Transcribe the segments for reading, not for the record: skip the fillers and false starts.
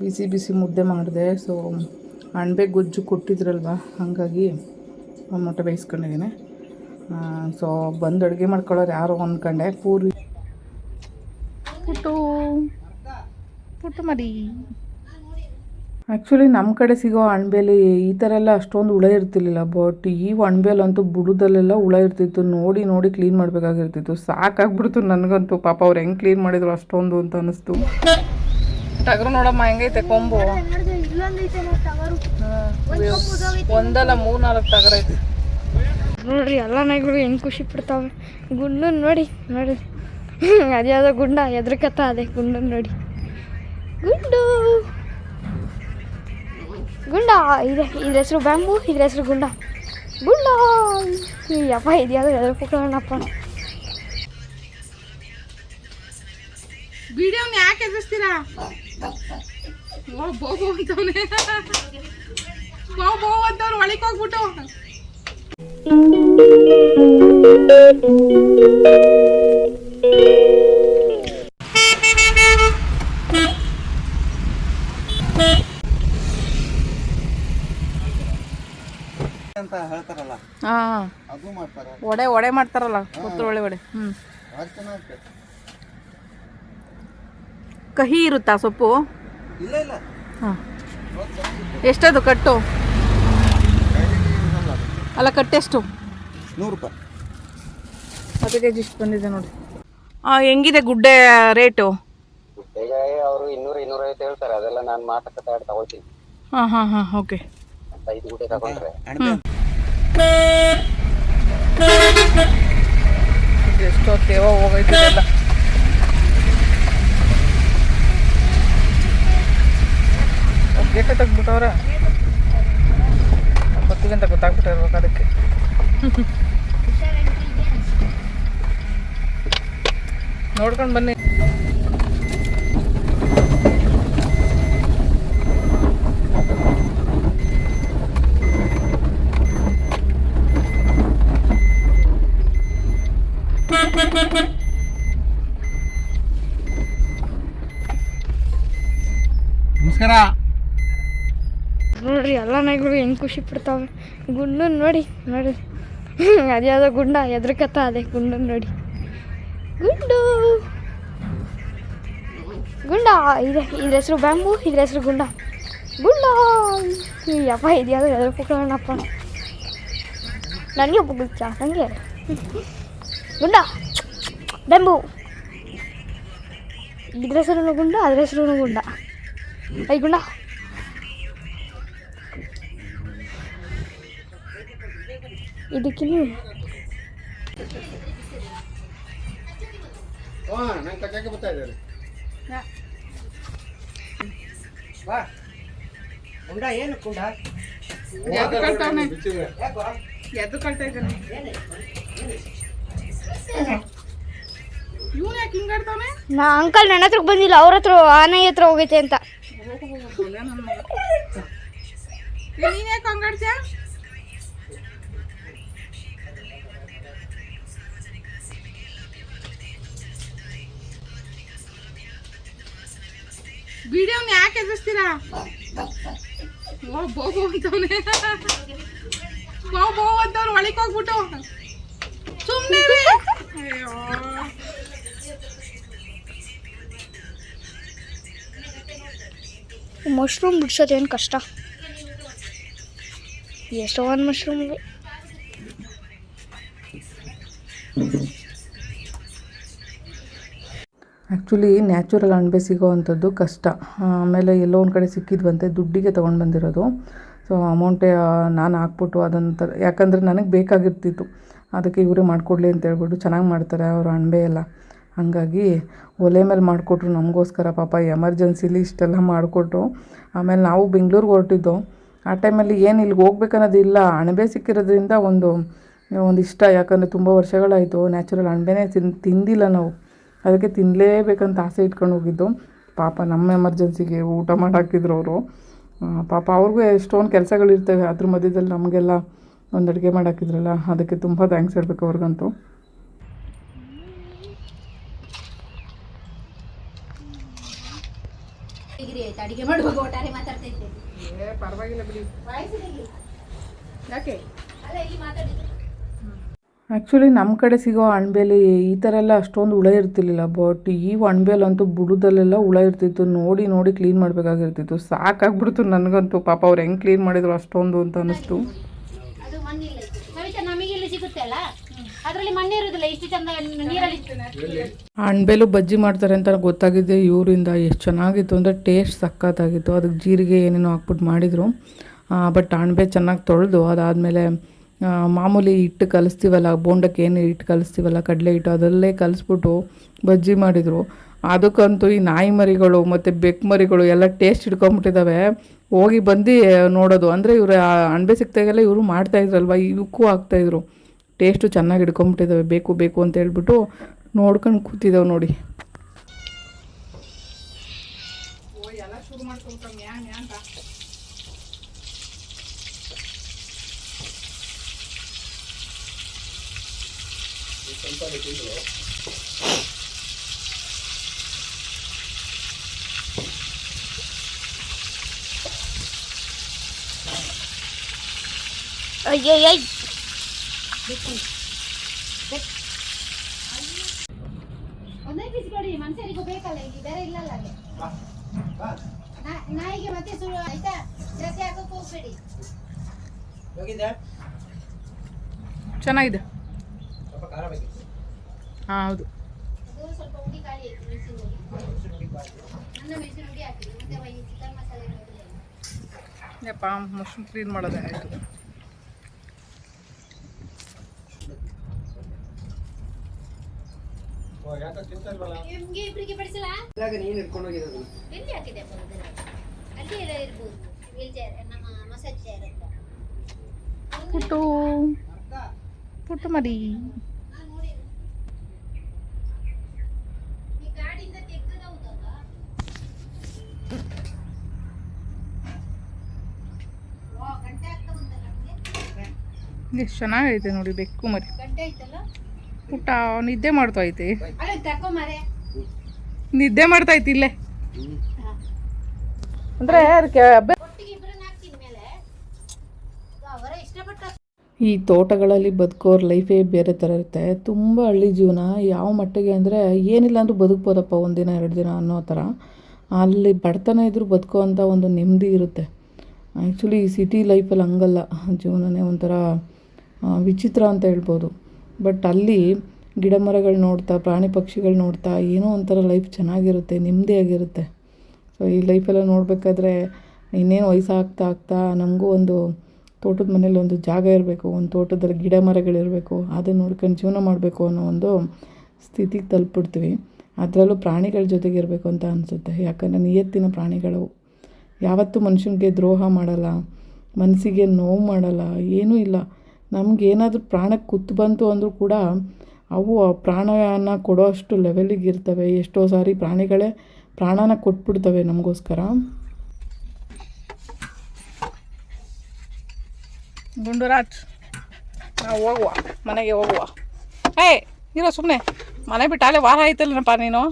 ಬಿಸಿ ಬಿಸಿ ಮುದ್ದೆ ಮಾಡಿದೆ. ಸೊ ಅಣಬೆ ಗೊಜ್ಜು ಕೊಟ್ಟಿದ್ರಲ್ವ, ಹಾಗಾಗಿ ಒಂದು ಮೊಟ್ಟೆ ಬೇಯಿಸ್ಕೊಂಡಿದ್ದೀನಿ. ಸೊ ಬಂದು ಅಡುಗೆ ಮಾಡ್ಕೊಳ್ಳೋರು ಯಾರು ಅಂದ್ಕೊಂಡೆ. ಪೂರಿ ಪುಟ್ಟು ಮರಿ. ಆ್ಯಕ್ಚುಲಿ ನಮ್ಮ ಕಡೆ ಸಿಗೋ ಅಣಬೆಲಿ ಈ ಥರ ಎಲ್ಲ ಅಷ್ಟೊಂದು ಹುಳ ಇರ್ತಿರ್ಲಿಲ್ಲ. ಬಟ್ ಈ ಅಣಬೆಲಂತೂ ಬುಡದಲ್ಲೆಲ್ಲ ಹುಳ ಇರ್ತಿತ್ತು. ನೋಡಿ ನೋಡಿ ಕ್ಲೀನ್ ಮಾಡಬೇಕಾಗಿರ್ತಿತ್ತು. ಸಾಕಾಗ್ಬಿಡ್ತು ನನಗಂತೂ. ಪಾಪ ಅವ್ರು ಹೆಂಗೆ ಕ್ಲೀನ್ ಮಾಡಿದ್ರು ಅಷ್ಟೊಂದು ಅಂತ ಅನ್ನಿಸ್ತು. ಟಗರು ನೋಡಮ್ಮ ಹೆಂಗೈತೆ ಕೊಂಬು. ಒಂದಲ್ಲ 3-4 ಟಗರ ಐತೆ ನೋಡ್ರಿ. ಎಲ್ಲ ನಾಯಿಗಳು ಹೆಂಗೆ ಖುಷಿ ಪಡ್ತಾವೆ. ಗುಂಡು ನೋಡಿ ನೋಡಿ, ಅದ್ಯಾವುದೋ ಗುಂಡ ಎದ್ರಕತ್ತ ಅದೇ ಗುಂಡು ನೋಡಿ. ಗುಂಡು ಗುಂಡ ಇದೆ. ಇದ್ರ ಹೆಸರು ಬ್ಯಾಂಬು, ಇದ್ರ ಹೆಸರು ಗುಂಡ. ಗುಂಡ ಯಪ್ಪ ಇದ್ಯಾವುದೋ ಎದ್ರಕೋಣಪ್ಪ. ವಿಡಿಯೋನ ಯಾಕೆ ಎದುರಿಸ್ತೀರಾ? ಬೋಬೋ ಅಂತವನೇ. ಬೋಬೋ ಅಂತವ್ರು ಒಳಗೆ ಹೋಗ್ಬಿಟ್ಟು ಅಂತ ಹೇಳ್ತಾರಲ್ಲ, ಅದು ಮಾಡ್ತಾರೆ. ಒಡೆ ಮಾಡ್ತಾರಲ್ಲ, ಒಳ್ಳೆ ಒಡೆ. ಕಹಿ ಇರುತ್ತಾ ಸೊಪ್ಪು? ಇಲ್ಲ ಇಲ್ಲ. ಹಾಂ, ಎಷ್ಟದು ಕಟ್ಟು? ಅಲ್ಲ ಕಟ್ಟೆಷ್ಟು? 100 ರೂಪಾಯಿ. 10 ಕೆಜಿ ಇಷ್ಟು ಬಂದಿದೆ ನೋಡಿ. ಹೆಂಗಿದೆ ಗುಡ್ಡೆ ರೇಟು? ಅವರು 200-250 ಹೇಳ್ತಾರೆ. ಅದೆಲ್ಲ ನಾನು ಮಾತುಕತೆ ಆಡಿ ತಗೊಳ್ತೀನಿ. ಹಾಂ ಓಕೆ. 5 ಗುಡ್ಡೆ ತಗೊಂಡ್ರೆ ಎಷ್ಟೋ ತೇವ ಹೋಗೈತಿದೆಲ್ಲ. ಗೇಟ ತೆಗ್ಬಿಟ್ಟವ್ರ ಗೊತ್ತಿಗೆ ಅಂತ ಗೊತ್ತಾಗ್ಬಿಟ್ಟಿರ್ಬೇಕು ಅದಕ್ಕೆ. ನೋಡ್ಕೊಂಡು ಬನ್ನಿ. ನಮಸ್ಕಾರ. ನೋಡ್ರಿ. ಎಲ್ಲ ನಾಯಿಗಳು ಹೆಂಗೆ ಖುಷಿ ಪಡ್ತಾವೆ. ಗುಂಡು ನೋಡಿ ನೋಡಿ, ಅದ್ಯಾವುದೋ ಗುಂಡ ಎದ್ರಕತ್ತ ಅದೇ ಗುಂಡು ನೋಡಿ. ಗುಂಡು ಗುಂಡ ಇದೆ. ಇದ್ರ ಹೆಸರು ಬ್ಯಾಂಬು, ಇದ್ರ ಹೆಸರು ಗುಂಡ. ಗುಂಡ ಯಪ್ಪ ಇದ್ಯಾವುದೋ ಎದ್ರಕೋಣಪ್ಪ. ನನಗೆ ಒಬ್ಬ ನನಗೆ ಗುಂಡ ಬ್ಯಾಂಬು. ಇದ್ರ ಹೆಸರು ಗುಂಡ, ಅದ್ರ ಹೆಸರು ಗುಂಡ. ಐ ಗುಂಡ. ಇದಕ್ಕಿನ್ನ ಏನು ಕುಂಡ ಎದ್ದು ಕಳ್ತಾ ಇದ್ದಾನೆ. ಇವನು ಯಾಕೆ ಹಿಂಗಾಡ್ತಾನೆ? ನಾ ಅಂಕಲ್ ನನ್ನ ಹತ್ರಕ್ಕೆ ಬಂದಿಲ್ಲ, ಅವ್ರ ಹತ್ರ ಆನೆ ಹತ್ರ ಹೋಗೈತೆ ಅಂತ. ನೀನ್ ಯಾಕೆ ಹಂಗಾಡ್ತೀಯ? ವಿಡಿಯೋನ ಯಾಕೆ ಎದುರಿಸ್ತೀರಾ? ಬೋಬೋ ಅಂತವನೇ. ಬೋಬೋ ಅಂತವ್ರು ಒಳಗೆ ಹೋಗ್ಬಿಟ್ಟು ಸುಮ್ಮನೆ. ಮಶ್ರೂಮ್ ಬಿಡ್ಸೋದೇನು ಕಷ್ಟ? ಎಷ್ಟೋ ಒಂದು ಮಶ್ರೂಮ್ ಇವೆ. ಆ್ಯಕ್ಚುಲಿ ನ್ಯಾಚುರಲ್ ಅಣಬೆ ಸಿಗೋ ಅಂಥದ್ದು ಕಷ್ಟ. ಆಮೇಲೆ ಎಲ್ಲೋ ಒಂದು ಕಡೆ ಸಿಕ್ಕಿದ್ವಂತೆ, ದುಡ್ಡಿಗೆ ತೊಗೊಂಡು ಬಂದಿರೋದು. ಸೊ ಅಮೌಂಟೇ ನಾನು ಹಾಕ್ಬಿಟ್ಟು ಅದನ್ನು ಯಾಕಂದರೆ ನನಗೆ ಬೇಕಾಗಿರ್ತಿತ್ತು, ಅದಕ್ಕೆ ಇವರೇ ಮಾಡಿಕೊಡ್ಲಿ ಅಂತ ಹೇಳ್ಬಿಟ್ಟು. ಚೆನ್ನಾಗಿ ಮಾಡ್ತಾರೆ ಅವರು ಅಣಬೆ ಎಲ್ಲ. ಹಾಗಾಗಿ ಒಲೆ ಮೇಲೆ ಮಾಡಿಕೊಟ್ರು ನಮಗೋಸ್ಕರ. ಪಾಪ ಎಮರ್ಜೆನ್ಸಿಲಿ ಇಷ್ಟೆಲ್ಲ ಮಾಡಿಕೊಟ್ರು. ಆಮೇಲೆ ನಾವು ಬೆಂಗಳೂರಿಗೆ ಹೊರಟಿದ್ದು. ಆ ಟೈಮಲ್ಲಿ ಏನು ಇಲ್ಲಿಗೆ ಹೋಗ್ಬೇಕನ್ನೋದಿಲ್ಲ, ಅಣಬೆ ಸಿಕ್ಕಿರೋದ್ರಿಂದ ಒಂದು ಇಷ್ಟ. ಯಾಕಂದರೆ ತುಂಬ ವರ್ಷಗಳಾಯಿತು ನ್ಯಾಚುರಲ್ ಅಣಬೆನೇ ತಿಂದಿಲ್ಲ ನಾವು. ಅದಕ್ಕೆ ತಿನ್ನಲೇಬೇಕಂತ ಆಸೆ ಇಟ್ಕೊಂಡು ಹೋಗಿದ್ದು. ಪಾಪ ನಮ್ಮ ಎಮರ್ಜೆನ್ಸಿಗೆ ಊಟ ಮಾಡಿ ಹಾಕಿದ್ರು ಅವರು. ಪಾಪ ಅವ್ರಿಗೂ ಎಷ್ಟೊಂದು ಕೆಲಸಗಳಿರ್ತವೆ. ಅದ್ರ ಮಧ್ಯದಲ್ಲಿ ನಮಗೆಲ್ಲ ಒಂದು ಅಡುಗೆ ಮಾಡಿ ಹಾಕಿದ್ರಲ್ಲ, ಅದಕ್ಕೆ ತುಂಬ ಥ್ಯಾಂಕ್ಸ್ ಹೇಳಬೇಕು ಅವ್ರಿಗಂತೂ. ರೂಢಿ ಆಯ್ತು ಅಡಿಗೆ ಮಾಡುವಾಗ ಒಟ್ಟಾರೆ ಮಾತಾಡ್ತೈತೆ. ಪರವಾಗಿಲ್ಲ ಬಿಡಿ. ಯಾಕೆ ಅಲ್ಲ ಇಲ್ಲಿ ಮಾತಾಡಿದ್ರು. ಆ್ಯಕ್ಚುಲಿ ನಮ್ಮ ಕಡೆ ಸಿಗೋ ಅಣಬೆಲಿ ಈ ಥರ ಎಲ್ಲ ಅಷ್ಟೊಂದು ಹುಳ ಇರ್ತಿರ್ಲಿಲ್ಲ. ಬಟ್ ಈ ಅಣಬೆಲಂತೂ ಬುಡದಲ್ಲೆಲ್ಲ ಹುಳ ಇರ್ತಿತ್ತು. ನೋಡಿ ನೋಡಿ ಕ್ಲೀನ್ ಮಾಡಬೇಕಾಗಿರ್ತಿತ್ತು. ಸಾಕಾಗ್ಬಿಡ್ತು ನನಗಂತೂ. ಪಾಪ ಅವ್ರು ಹೆಂಗೆ ಕ್ಲೀನ್ ಮಾಡಿದ್ರು ಅಷ್ಟೊಂದು ಅಂತ ಅನ್ನಿಸ್ತು. ಅದು ಮಣ್ಣಿಲ್ಲ ಕವಿತಾ ನಮಗೆ ಇಲ್ಲಿ ಸಿಗುತ್ತೆ ಅಲ್ಲ, ಅದರಲ್ಲಿ ಮಣ್ಣು ಇರೋದಿಲ್ಲ ಇಷ್ಟು ಚಂದ ನೀರಲ್ಲಿ. ಅಣಬೆಲು ಬಜ್ಜಿ ಮಾಡ್ತಾರೆ ಅಂತ ಗೊತ್ತಾಗಿದೆ ಇವರಿಂದ. ಎಷ್ಟು ಚೆನ್ನಾಗಿತ್ತು ಅಂದರೆ ಟೇಸ್ಟ್ ಸಕ್ಕತ್ತಾಗಿತ್ತು. ಅದಕ್ಕೆ ಜೀರಿಗೆ ಏನೇನೋ ಹಾಕ್ಬಿಟ್ಟು ಮಾಡಿದರು. ಬಟ್ ಅಣಬೆ ಚೆನ್ನಾಗಿ ತೊಳೆದು ಅದಾದಮೇಲೆ ಮಾಮೂಲಿ ಹಿಟ್ಟು ಕಲಿಸ್ತೀವಲ್ಲ, ಬೋಂಡಕ್ಕೆ ಏನು ಹಿಟ್ಟು ಕಲಿಸ್ತೀವಲ್ಲ, ಕಡಲೆ ಹಿಟ್ಟು, ಅದರಲ್ಲೇ ಕಲಿಸ್ಬಿಟ್ಟು ಬಜ್ಜಿ ಮಾಡಿದರು. ಅದಕ್ಕಂತೂ ಈ ನಾಯಿ ಮರಿಗಳು ಮತ್ತು ಬೆಕ್ಕು ಮರಿಗಳು ಎಲ್ಲ ಟೇಸ್ಟ್ ಹಿಡ್ಕೊಂಬಿಟ್ಟಿದ್ದಾವೆ. ಹೋಗಿ ಬಂದು ನೋಡೋದು. ಅಂದರೆ ಇವರು ಅಣಬೆ ಸಿಕ್ತಾಗೆಲ್ಲ ಇವರು ಮಾಡ್ತಾಯಿದ್ರಲ್ವ, ಇವಕ್ಕೂ ಆಗ್ತಾಯಿದ್ರು. ಟೇಸ್ಟು ಚೆನ್ನಾಗಿ ಹಿಡ್ಕೊಂಬಿಟ್ಟಿದ್ದಾವೆ. ಬೇಕು ಬೇಕು ಅಂತ ಹೇಳ್ಬಿಟ್ಟು ನೋಡ್ಕೊಂಡು ಕೂತಿದ್ದಾವೆ ನೋಡಿ. ಅಯ್ಯಯ್ಯ ಒಂದೇ ಪೀಸ್ ಕೊಡಿ, ಮನುಷ್ಯರಿಗೂ ಬೇಕಲ್ಲ, ಇಲ್ಲಿ ಬೇರೆ ಇಲ್ಲಲ್ಲ ಅಲ್ಲಿ. ನಾಯಿಗೆ ಮತ್ತೆ ಸುಳ್ಳು ಆಯ್ತಾ, ಜಾಸ್ತಿ ಹಾಕೋಕೆ ಹೋಗ್ಬೇಡಿ. ಚೆನ್ನಾಗಿದೆ. ಹಾಂ ಹೌದು. ಅದು ಸ್ವಲ್ಪ ಹುಡಿ ಖಾಲಿ ಆಯ್ತು ಮೆಣಸಿನ ಹುಡಿ. ನನ್ನ ಮೆಣಸಿನ ಹುಡಿ ಹಾಕಿರಿ, ಮತ್ತೆ ಈ ಚಿಕನ್ ಮಸಾಲೆ ಹಾಕಿಲ್ಲ. ಯಪ್ಪ ಮಶ್ರೂಮ್ ಕ್ಲೀನ್ ಮಾಡೋದೇ ಆಯಿತು. ನಿಮ್ಗೆ ಇಬ್ಬರಿಗೆ ಬಡಿಸಲ್ಲ? ಎಲ್ಲಿ ಹಾಕಿದೆ ಅಲ್ಲಿ ಎಲ್ಲ ಇರ್ಬೋದು. ವೀಲ್ ಚೇರ್, ನಮ್ಮ ಮಸಾಜ್ ಚೇರ್ ಅಂತ. ಪುಟ್ಟು ಪುಟ್ಟು ಮರಿ. ಈ ಗಾಡಿಯಿಂದ ತೆಗ್ದದೌದಲ್ಲ. ಗಂಟೆ ಆಗ್ತಾ ಉಂಟಲ್ಲ ನಮಗೆ. ಎಷ್ಟು ಚೆನ್ನಾಗೈತೆ ನೋಡಿ ಬೆಕ್ಕು ಮರಿ. ಗಂಟೆ ಐತಲ್ಲ, ಪುಟ್ಟ ನಿದ್ದೆ ಮಾಡ್ತಾ ಐತಿ. ಅಲ್ಲ ತಕೋ ಮಾರೆ. ನಿದ್ದೆ ಮಾಡ್ತಾ ಐತಿ ಇಲ್ಲೇ. ಅಂದರೆ ಒಟ್ಟಿಗೆ ಇಬ್ಬರನ್ನ ಹಾಕ್ತೀನಿ ಮೇಲೆ. ಅವರ ಇಷ್ಟಪಟ್ಟ. ಈ ತೋಟಗಳಲ್ಲಿ ಬದುಕೋರ ಲೈಫೇ ಬೇರೆ ಥರ ಇರುತ್ತೆ. ತುಂಬ ಹಳ್ಳಿ ಜೀವನ. ಯಾವ ಮಟ್ಟಿಗೆ ಅಂದರೆ ಏನಿಲ್ಲ ಅಂದರೂ ಬದುಕ್ಬೋದಪ್ಪ ಒಂದಿನ 2 ದಿನ ಅನ್ನೋ ಥರ. ಅಲ್ಲಿ ಬಡತನ ಇದ್ದರೂ ಬದುಕುವಂಥ ಒಂದು ನೆಮ್ಮದಿ ಇರುತ್ತೆ. ಆ್ಯಕ್ಚುಲಿ ಈ ಸಿಟಿ ಲೈಫಲ್ಲಿ ಹಂಗಲ್ಲ. ಜೀವನನೇ ಒಂಥರ ವಿಚಿತ್ರ ಅಂತ ಹೇಳ್ಬೋದು. ಬಟ್ ಅಲ್ಲಿ ಗಿಡ ಮರಗಳು ನೋಡ್ತಾ, ಪ್ರಾಣಿ ಪಕ್ಷಿಗಳು ನೋಡ್ತಾ ಏನೋ ಒಂಥರ ಲೈಫ್ ಚೆನ್ನಾಗಿರುತ್ತೆ, ನೆಮ್ಮದಿಯಾಗಿರುತ್ತೆ. ಸೊ ಈ ಲೈಫೆಲ್ಲ ನೋಡಬೇಕಾದ್ರೆ ಇನ್ನೇನು ವಯಸ್ಸಾಗ್ತಾ ಆಗ್ತಾ ನಮಗೂ ಒಂದು ತೋಟದ ಮನೇಲಿ ಒಂದು ಜಾಗ ಇರಬೇಕು, ಒಂದು ತೋಟದಲ್ಲಿ ಗಿಡ ಮರಗಳಿರಬೇಕು, ಅದನ್ನು ನೋಡ್ಕೊಂಡು ಜೀವನ ಮಾಡಬೇಕು ಅನ್ನೋ ಒಂದು ಸ್ಥಿತಿಗೆ ತಲುಪಿಬಿಡ್ತೀವಿ. ಅದರಲ್ಲೂ ಪ್ರಾಣಿಗಳ ಜೊತೆಗೆ ಇರಬೇಕು ಅಂತ ಅನಿಸುತ್ತೆ. ಯಾಕಂದರೆ ನಿಯತ್ತಿನ ಪ್ರಾಣಿಗಳು ಯಾವತ್ತೂ ಮನುಷ್ಯನಿಗೆ ದ್ರೋಹ ಮಾಡಲ್ಲ, ಮನಸ್ಸಿಗೆ ನೋವು ಮಾಡಲ್ಲ, ಏನೂ ಇಲ್ಲ. ನಮಗೇನಾದರೂ ಪ್ರಾಣಕ್ಕೆ ಕುತ್ತು ಬಂತು ಅಂದರೂ ಕೂಡ ಅವು ಪ್ರಾಣನ ಕೊಡೋ ಅಷ್ಟು ಲೆವೆಲಿಗೆ ಇರ್ತವೆ. ಎಷ್ಟೋ ಸಾರಿ ಪ್ರಾಣಿಗಳೇ ಪ್ರಾಣನ ಕೊಟ್ಬಿಡ್ತವೆ ನಮಗೋಸ್ಕರ. ಗುಂಡುರಾಜ್, ನಾವು ಹೋಗುವ, ಮನೆಗೆ ಹೋಗುವ. ಇರೋ ಸುಮ್ಮನೆ ಮನೆ ಬಿಟ್ಟು ಅಲ್ಲೇ ವಾರ ಆಯ್ತಲ್ಲನಪ್ಪ ನೀನು.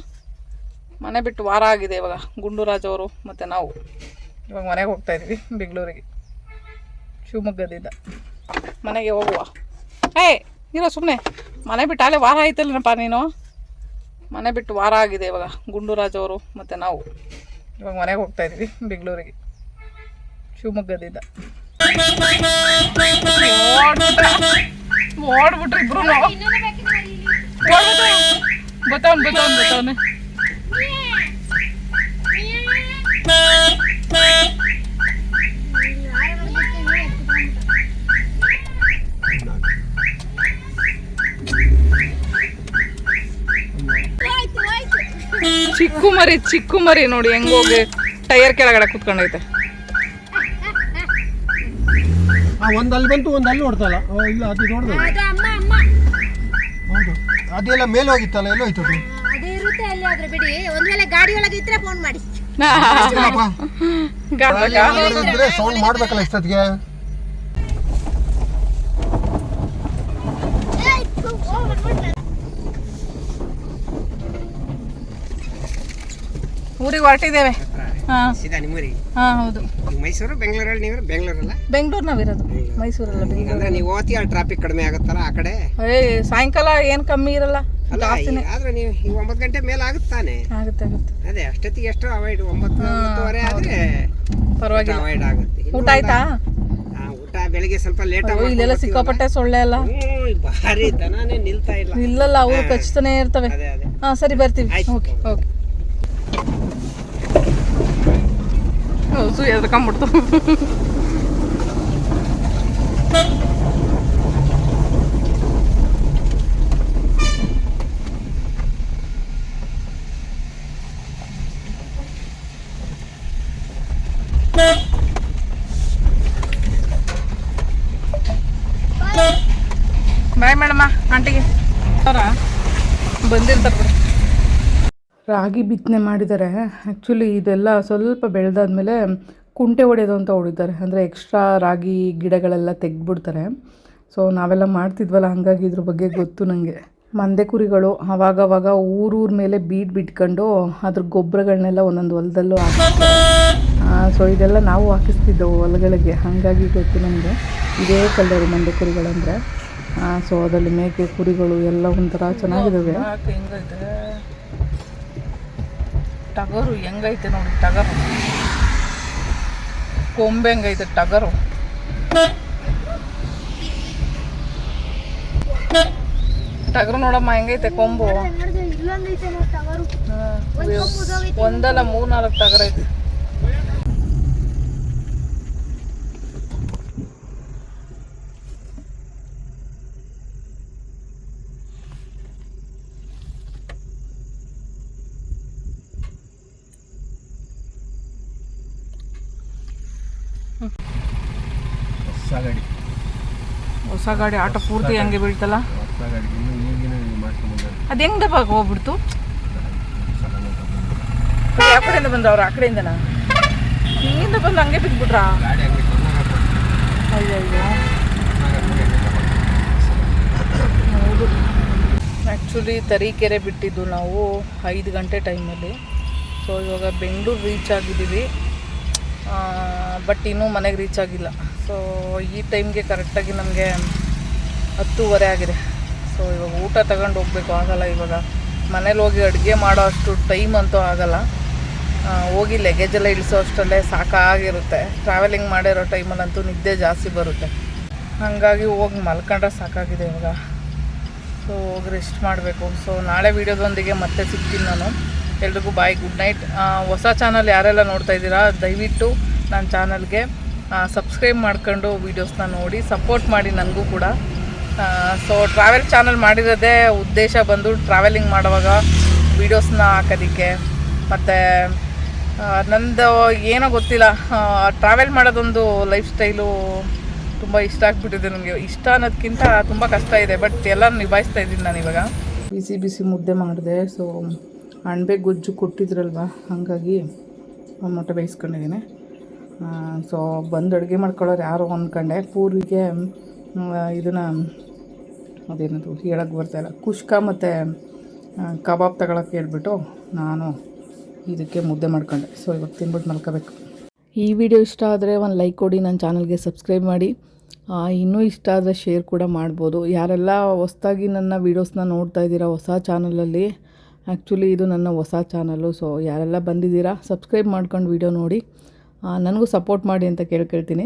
ಮನೆ ಬಿಟ್ಟು ವಾರ ಆಗಿದೆ ಇವಾಗ. ಗುಂಡುರಾಜ್ ಅವರು ಮತ್ತು ನಾವು ಇವಾಗ ಮನೆಗೆ ಹೋಗ್ತಾಯಿದ್ವಿ ಬೆಂಗಳೂರಿಗೆ, ಶಿವಮೊಗ್ಗದಿಂದ. ಮನೆಗೆ ಹೋಗುವ. ಇರೋ ಸುಮ್ಮನೆ ಮನೆ ಬಿಟ್ಟು ಅಲ್ಲೇ ವಾರ ಆಯ್ತಲ್ಲನಪ್ಪ ನೀನು. ಮನೆ ಬಿಟ್ಟು ವಾರ ಆಗಿದೆ ಇವಾಗ. ಗುಂಡುರಾಜ್ ಅವರು ಮತ್ತು ನಾವು ಇವಾಗ ಮನೆಗೆ ಹೋಗ್ತಾಯಿದ್ವಿ ಬೆಂಗಳೂರಿಗೆ, ಶಿವಮೊಗ್ಗದಿಂದ. ಓಡ್ಬಿಟ್ರು ಇಬ್ರು. ಬತ್ತವನೆ ಚಿಕ್ಕು ಮರಿ ನೋಡಿ ಹೆಂಗೋಗಿ ಟೈರ್ ಕೆಳಗಡೆ ಕುತ್ಕೊಂಡೈತೆ. ಒಂದು ಅಲ್ಲಿ ಬಂತು, ಒಂದು ಅಲ್ಲಿ ನೋಡ್ತಲ್ಲ. ಇಲ್ಲ ಅದು ನೋಡ್ದೆ. ಹೌದು, ಅದೆಲ್ಲ ಮೇಲೆ ಹೋಗಿತ್ತಲ್ಲ, ಎಲ್ಲೋ ಹೋಯ್ತು ಅದು. ಅದೇ ಇರುತ್ತೆ ಅಲ್ಲಿ. ಆದ್ರೆ ಬಿಡಿ, ಒಂದ್ ವೇಳೆ ಗಾಡಿ ಒಳಗೆ ಇದ್ರೆ ಫೋನ್ ಮಾಡಿ. ಸೌಂಡ್ ಮಾಡ್ಬೇಕಲ್ಲ ಇಷ್ಟೊತ್ತಿಗೆ. ಊರಿಗೆ ಹೊರಟಿದ್ದೇವೆ. ಹಾಂ ಸೀದಾ ನಿಮ್ಮೂರಿಗೆ. ಹಾಂ ಹೌದು. ಈಗ ಮೈಸೂರು ಬೆಂಗಳೂರಲ್ಲಿ ನೀವು ಬೆಂಗಳೂರಲ್ಲ? ಬೆಂಗಳೂರು ನಾವಿರೋದು, ಮೈಸೂರಲ್ಲ ಬೆಂಗಳೂರು. ಅಂದ್ರೆ ನೀವು ಓದ್ತೀಯ ಟ್ರಾಫಿಕ್ ಕಡಿಮೆ ಆಗುತ್ತಲ್ಲ ಆ ಕಡೆ. ಸಾಯಂಕಾಲ ಏನು ಕಮ್ಮಿ ಇರಲ್ಲ, ಅಲ್ಲ ಆದ್ರೆ ನೀವು ಈಗ 9 ಗಂಟೆ ಮೇಲೆ ಆಗುತ್ತಾನೆ. ಆಗುತ್ತೆ ಆಗುತ್ತೆ. ಅದೇ ಅಷ್ಟೊತ್ತಿಗೆ ಎಷ್ಟು ಅವಾಯ್ಡ್ 9:30 ಆದ್ರೆ ಪರವಾಗಿಲ್ಲ. ಅವಾಯ್ಡ್ ಆಗುತ್ತೆ. ಊಟ ಆಯ್ತಾ? ಊಟ ಬೆಳಿಗ್ಗೆ ಸ್ವಲ್ಪ ಲೇಟ್ ಆಗಿ ಇಲ್ಲೆಲ್ಲ ಸಿಕ್ಕಾಪಟ್ಟೆ ಸೊಳ್ಳೆ ಅಲ್ಲ. ಭಾರಿ ದನಾನೇ ನಿಲ್ತಾ ಇಲ್ಲ. ಇಲ್ಲಲ್ಲ, ಅವ್ರು ಕಚ್ತಾನೆ ಇರ್ತವೆ. ಅದೇ ಅದೇ. ಹಾಂ ಸರಿ ಬರ್ತೀವಿ. Okay okay. ಹೌದು ಎದ್ಕೊಂಬಿಡ್ತು. ಬಾಯ್ ಮೇಡಮ್ಮ, ಆಂಟಿಗೆ ಬಂದಿರ್ತಾರೆ ಬಿಡಿ. ರಾಗಿ ಬಿತ್ತನೆ ಮಾಡಿದ್ದಾರೆ. ಆ್ಯಕ್ಚುಲಿ ಇದೆಲ್ಲ ಸ್ವಲ್ಪ ಬೆಳೆದಾದ್ಮೇಲೆ ಕುಂಟೆ ಹೊಡೆಯೋದು ಅಂತ ಹೊಡಿತಾರೆ, ಅಂದರೆ ಎಕ್ಸ್ಟ್ರಾ ರಾಗಿ ಗಿಡಗಳೆಲ್ಲ ತೆಗೆದ್ಬಿಡ್ತಾರೆ. ಸೊ ನಾವೆಲ್ಲ ಮಾಡ್ತಿದ್ವಲ್ಲ, ಹಾಗಾಗಿ ಇದ್ರ ಬಗ್ಗೆ ಗೊತ್ತು ನನಗೆ. ಮಂದೆ ಕುರಿಗಳು ಅವಾಗವಾಗ ಊರೂರ ಮೇಲೆ ಬಿಟ್ಕೊಂಡು ಅದ್ರ ಗೊಬ್ಬರಗಳನ್ನೆಲ್ಲ ಒಂದೊಂದು ಹೊಲದಲ್ಲೂ ಹಾಕಿಸ್ತಾರೆ. ಸೊ ಇದೆಲ್ಲ ನಾವು ಹಾಕಿಸ್ತಿದ್ದೆವು ಹೊಲಗಳಿಗೆ, ಹಾಗಾಗಿ ಗೊತ್ತು ನಮಗೆ. ಇದೇ ಕಲರು ಮಂದೆ ಕುರಿಗಳಂದರೆ. ಸೊ ಅದರಲ್ಲಿ ಮೇಕೆ ಕುರಿಗಳು ಎಲ್ಲ ಒಂಥರ ಚೆನ್ನಾಗಿದ್ದಾವೆ. ಹೆಂಗೈತೆ ಟಗರು, ಹೆಂಗೈತೆ ನೋಡಿ ಟಗರು, ಕೊಂಬೆ ಹೆಂಗೈತೆ ಟಗರು. ಟಗರು ನೋಡಮ್ಮ ಹೆಂಗೈತೆ ಕೊಂಬು. ಒಂದಲ್ಲ 3-4 ಟಗರ್ ಐತೆ. ಹೊಸ ಗಾಡಿ ಆಟೋ ಪೂರ್ತಿ ಹಂಗೆ ಬೀಳ್ತಲ್ಲ. ಅದು ಹೆಂಗೆ ದಬ್ಬಾಗ ಹೋಗ್ಬಿಡ್ತು? ಯಾವ ಕಡೆಯಿಂದ ಬಂದ್ರು ಅವ್ರು? ಆ ಕಡೆಯಿಂದನಾ? ಹಿಂಗಿಂದ ಬಂದು ಹಂಗೆ ಬಿದ್ದುಬಿಟ್ರಾ? ಅಯ್ಯೋ ಹೌದು. ಆ್ಯಕ್ಚುಲಿ ತರೀಕೆರೆ ಬಿಟ್ಟಿದ್ದು ನಾವು 5 ಗಂಟೆ ಟೈಮಲ್ಲಿ. ಸೊ ಇವಾಗ ಬೆಂಗಳೂರು ರೀಚ್ ಆಗಿದ್ದೀವಿ, ಬಟ್ ಇನ್ನೂ ಮನೆಗೆ ರೀಚ್ ಆಗಿಲ್ಲ. ಸೊ ಈ ಟೈಮ್ಗೆ ಕರೆಕ್ಟಾಗಿ ನಮಗೆ 10:30 ಆಗಿದೆ. ಸೊ ಇವಾಗ ಊಟ ತಗೊಂಡು ಹೋಗಬೇಕು, ಆಗಲ್ಲ ಇವಾಗ. ಮನೇಲಿ ಹೋಗಿ ಅಡುಗೆ ಮಾಡೋ ಅಷ್ಟು ಟೈಮ್ ಅಂತೂ ಆಗಲ್ಲ. ಹೋಗಿ ಲಗೇಜೆಲ್ಲ ಇಳಿಸೋ ಅಷ್ಟರಲ್ಲೇ ಸಾಕಾಗಿರುತ್ತೆ. ಟ್ರಾವೆಲಿಂಗ್ ಮಾಡಿರೋ ಟೈಮಲ್ಲಂತೂ ನಿದ್ದೆ ಜಾಸ್ತಿ ಬರುತ್ತೆ, ಹಾಗಾಗಿ ಹೋಗಿ ಮಲ್ಕೊಂಡ್ರೆ ಸಾಕಾಗಿದೆ ಇವಾಗ. ಸೊ ಹೋಗಿ ರೆಸ್ಟ್ ಮಾಡಬೇಕು. ಸೊ ನಾಳೆ ವೀಡಿಯೋದೊಂದಿಗೆ ಮತ್ತೆ ಸಿಗ್ತೀನಿ ನಾನು. ಎಲ್ರಿಗೂ ಬಾಯ್, ಗುಡ್ ನೈಟ್. ಹೊಸ ಚಾನಲ್ ಯಾರೆಲ್ಲ ನೋಡ್ತಾ ಇದ್ದೀರಾ, ದಯವಿಟ್ಟು ನನ್ನ ಚಾನಲ್ಗೆ ಸಬ್ಸ್ಕ್ರೈಬ್ ಮಾಡ್ಕೊಂಡು ವೀಡಿಯೋಸ್ನ ನೋಡಿ ಸಪೋರ್ಟ್ ಮಾಡಿ ನನಗೂ ಕೂಡ. ಸೊ ಟ್ರಾವೆಲ್ ಚಾನಲ್ ಮಾಡಿರೋದೇ ಉದ್ದೇಶ ಬಂದು ಟ್ರಾವೆಲಿಂಗ್ ಮಾಡುವಾಗ ವೀಡಿಯೋಸ್ನ ಹಾಕೋದಕ್ಕೆ. ಮತ್ತು ನಂದು ಏನೋ ಗೊತ್ತಿಲ್ಲ, ಟ್ರಾವೆಲ್ ಮಾಡೋದೊಂದು ಲೈಫ್ ಸ್ಟೈಲು ತುಂಬ ಇಷ್ಟ ಆಗಿಬಿಟ್ಟಿದೆ ನನಗೆ. ಇಷ್ಟ ಅನ್ನೋದಕ್ಕಿಂತ ತುಂಬ ಕಷ್ಟ ಇದೆ, ಬಟ್ ಎಲ್ಲ ನಿಭಾಯಿಸ್ತಾ ಇದ್ದೀನಿ ನಾನು ಇವಾಗ. ಬಿಸಿ ಮುದ್ದೆ ಮಾಡಿದೆ. ಸೊ ಅಣಬೆ ಗೊಜ್ಜು ಕೊಟ್ಟಿದ್ರಲ್ವ, ಹಾಗಾಗಿ ಮೊಟ್ಟೆ ಬೇಯಿಸ್ಕೊಂಡಿದ್ದೀನಿ. ಸೊ ಬಂದು ಅಡುಗೆ ಮಾಡ್ಕೊಳ್ಳೋರು ಯಾರು ಅಂದ್ಕೊಂಡೆ. ಪೂರಿಗೆ ಇದನ್ನು ಅದೇನದು ಹೇಳಕ್ಕೆ ಬರ್ತಾಯಿಲ್ಲ, ಕುಷ್ಕ ಮತ್ತು ಕಬಾಬ್ ತಗೊಳಕ್ಕೆ ಹೇಳ್ಬಿಟ್ಟು ನಾನು ಇದಕ್ಕೆ ಮುದ್ದೆ ಮಾಡ್ಕೊಂಡೆ. ಸೊ ಇವಾಗ ತಿನ್ಬಿಟ್ಟು ಮಲ್ಕೋಬೇಕು. ಈ ವಿಡಿಯೋ ಇಷ್ಟ ಆದರೆ ಒಂದು ಲೈಕ್ ಕೊಡಿ, ನನ್ನ ಚಾನಲ್ಗೆ ಸಬ್ಸ್ಕ್ರೈಬ್ ಮಾಡಿ. ಇನ್ನೂ ಇಷ್ಟ ಆದರೆ ಶೇರ್ ಕೂಡ ಮಾಡ್ಬೋದು. ಯಾರೆಲ್ಲ ಹೊಸ್ದಾಗಿ ನನ್ನ ವೀಡಿಯೋಸ್ನ ನೋಡ್ತಾ ಇದ್ದೀರಾ ಹೊಸ ಚಾನಲಲ್ಲಿ, ಆ್ಯಕ್ಚುಲಿ ಇದು ನನ್ನ ಹೊಸ ಚಾನಲ್ಲು. ಸೊ ಯಾರೆಲ್ಲ ಬಂದಿದ್ದೀರಾ ಸಬ್ಸ್ಕ್ರೈಬ್ ಮಾಡ್ಕೊಂಡು ವೀಡಿಯೋ ನೋಡಿ ನನಗೂ ಸಪೋರ್ಟ್ ಮಾಡಿ ಅಂತ ಕೇಳ್ತೀನಿ.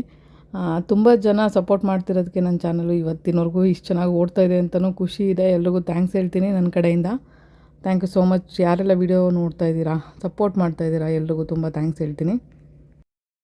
ತುಂಬ ಜನ ಸಪೋರ್ಟ್ ಮಾಡ್ತಿರೋದಕ್ಕೆ ನನ್ನ ಚಾನಲು ಇವತ್ತಿನವರೆಗೂ ಇಷ್ಟು ಚೆನ್ನಾಗಿ ಓಡ್ತಾ ಇದೆ ಅಂತಲೂ ಖುಷಿ ಇದೆ. ಎಲ್ರಿಗೂ ಥ್ಯಾಂಕ್ಸ್ ಹೇಳ್ತೀನಿ ನನ್ನ ಕಡೆಯಿಂದ. Thank you so much. ಯಾರೆಲ್ಲ ವೀಡಿಯೋ ನೋಡ್ತಾ ಇದ್ದೀರಾ, ಸಪೋರ್ಟ್ ಮಾಡ್ತಾ ಇದ್ದೀರಾ, ಎಲ್ರಿಗೂ ತುಂಬ ಥ್ಯಾಂಕ್ಸ್ ಹೇಳ್ತೀನಿ.